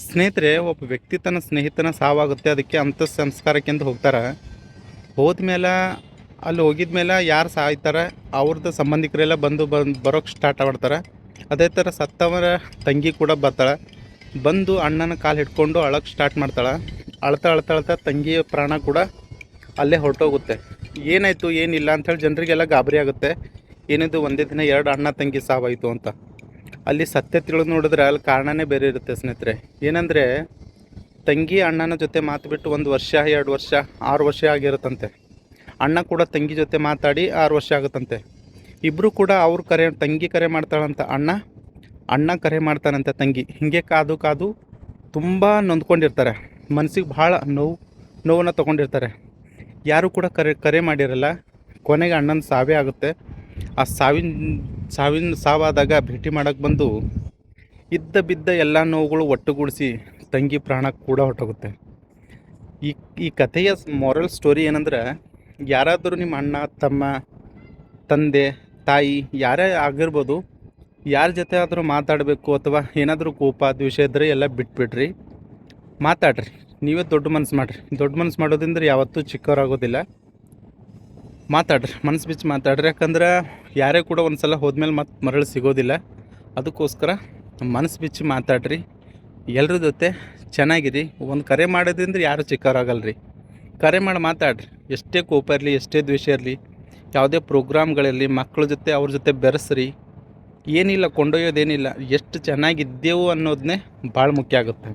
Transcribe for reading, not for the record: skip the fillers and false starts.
ಸ್ನೇಹಿತರೆ, ಒಬ್ಬ ವ್ಯಕ್ತಿ ತನ್ನ ಸ್ನೇಹಿತನ ಸಾವಾಗುತ್ತೆ, ಅದಕ್ಕೆ ಅಂತ್ಯ ಸಂಸ್ಕಾರಕ್ಕೆಂದು ಹೋಗ್ತಾರೆ. ಹೋದ್ಮೇಲೆ ಅಲ್ಲಿ ಹೋಗಿದ್ಮೇಲೆ ಯಾರು ಸಾಯ್ತಾರೆ ಅವ್ರದ್ದು ಸಂಬಂಧಿಕರೆಲ್ಲ ಬರೋಕ್ಕೆ ಸ್ಟಾರ್ಟ್ ಮಾಡ್ತಾರೆ. ಅದೇ ಥರ ಸತ್ತವರ ತಂಗಿ ಕೂಡ ಬರ್ತಾಳೆ. ಬಂದು ಅಣ್ಣನ ಕಾಲು ಹಿಡ್ಕೊಂಡು ಅಳಕ್ಕೆ ಸ್ಟಾರ್ಟ್ ಮಾಡ್ತಾಳೆ. ಅಳ್ತಾ ತಂಗಿಯ ಪ್ರಾಣ ಕೂಡ ಅಲ್ಲೇ ಹೊರಟೋಗುತ್ತೆ. ಏನಾಯಿತು ಏನಿಲ್ಲ ಅಂಥೇಳಿ ಜನರಿಗೆಲ್ಲ ಗಾಬರಿ ಆಗುತ್ತೆ. ಏನಿದು ಒಂದೇ ದಿನ 2 ಅಣ್ಣ ತಂಗಿ ಸಾವಾಯಿತು ಅಂತ. ಅಲ್ಲಿ ಸತ್ಯ ತಿಳಿದು ನೋಡಿದ್ರೆ ಅಲ್ಲಿ ಕಾರಣನೇ ಬೇರೆ ಇರುತ್ತೆ ಸ್ನೇಹಿತರೆ. ಏನಂದರೆ, ತಂಗಿ ಅಣ್ಣನ ಜೊತೆ ಮಾತು ಬಿಟ್ಟು 1 ವರ್ಷ 2 ವರ್ಷ 6 ವರ್ಷ ಆಗಿರುತ್ತಂತೆ. ಅಣ್ಣ ಕೂಡ ತಂಗಿ ಜೊತೆ ಮಾತಾಡಿ 6 ವರ್ಷ ಆಗುತ್ತಂತೆ. ಇಬ್ಬರು ಕೂಡ ತಂಗಿ ಕರೆ ಮಾಡ್ತಾಳಂತ ಅಣ್ಣ ಕರೆ ಮಾಡ್ತಾನಂತೆ ತಂಗಿ. ಹೀಗೆ ಕಾದು ತುಂಬ ನೊಂದ್ಕೊಂಡಿರ್ತಾರೆ. ಮನಸ್ಸಿಗೆ ಭಾಳ ನೋವನ್ನು ತೊಗೊಂಡಿರ್ತಾರೆ. ಯಾರು ಕೂಡ ಕರೆ ಮಾಡಿರಲ್ಲ. ಕೊನೆಗೆ ಅಣ್ಣನ ಸಾವೇ ಆಗುತ್ತೆ. ಆ ಸಾವಾದಾಗ ಭೇಟಿ ಮಾಡೋಕ್ಕೆ ಬಂದು ಇದ್ದ ಬಿದ್ದ ಎಲ್ಲ ನೋವುಗಳು ಒಟ್ಟುಗೂಡಿಸಿ ತಂಗಿ ಪ್ರಾಣ ಕೂಡ ಹೊರಟೋಗುತ್ತೆ. ಈ ಕಥೆಯ ಮೊರಲ್ ಸ್ಟೋರಿ ಏನಂದ್ರೆ, ಯಾರಾದರೂ ನಿಮ್ಮ ಅಣ್ಣ, ತಮ್ಮ, ತಂದೆ, ತಾಯಿ ಯಾರೇ ಆಗಿರ್ಬೋದು, ಯಾರ ಜೊತೆ ಆದರೂ ಮಾತಾಡಬೇಕು ಅಥವಾ ಏನಾದರೂ ಕೋಪ ದ್ವೇಷ ಇದ್ದರೆ ಎಲ್ಲ ಬಿಟ್ಬಿಡ್ರಿ, ಮಾತಾಡ್ರಿ. ನೀವೇ ದೊಡ್ಡ ಮನಸ್ಸು ಮಾಡಿರಿ. ದೊಡ್ಡ ಮನಸ್ಸು ಮಾಡೋದ್ರಿಂದ ಯಾವತ್ತೂ ಚಿಕ್ಕವರಾಗೋದಿಲ್ಲ. ಮಾತಾಡ್ರಿ, ಮನಸ್ಸು ಬಿಚ್ಚಿ ಮಾತಾಡ್ರಿ. ಯಾಕಂದ್ರೆ ಯಾರೇ ಕೂಡ ಒಂದು ಸಲ ಹೋದ್ಮೇಲೆ ಮತ್ತೆ ಮರಳಿ ಸಿಗೋದಿಲ್ಲ. ಅದಕ್ಕೋಸ್ಕರ ಮನಸ್ಸು ಬಿಚ್ಚಿ ಮಾತಾಡ್ರಿ. ಎಲ್ಲರ ಜೊತೆ ಚೆನ್ನಾಗಿರಿ. ಒಂದು ಕರೆ ಮಾಡೋದ್ರಿಂದ ಯಾರು ಚಿಕ್ಕವರಾಗಲ್ರಿ. ಕರೆ ಮಾಡಿ ಮಾತಾಡ್ರಿ. ಎಷ್ಟೇ ಕೋಪ ಇರಲಿ, ಎಷ್ಟೇ ದ್ವೇಷ ಇರಲಿ, ಯಾವುದೇ ಪ್ರೋಗ್ರಾಮ್ಗಳಿರಲಿ, ಮಕ್ಕಳ ಜೊತೆ ಅವ್ರ ಜೊತೆ ಬೆರೆಸ್ರಿ. ಏನಿಲ್ಲ, ಕೊಂಡೊಯ್ಯೋದೇನಿಲ್ಲ. ಎಷ್ಟು ಚೆನ್ನಾಗಿದ್ದೆವು ಅನ್ನೋದನ್ನೇ ಭಾಳ ಮುಖ್ಯ ಆಗುತ್ತೆ.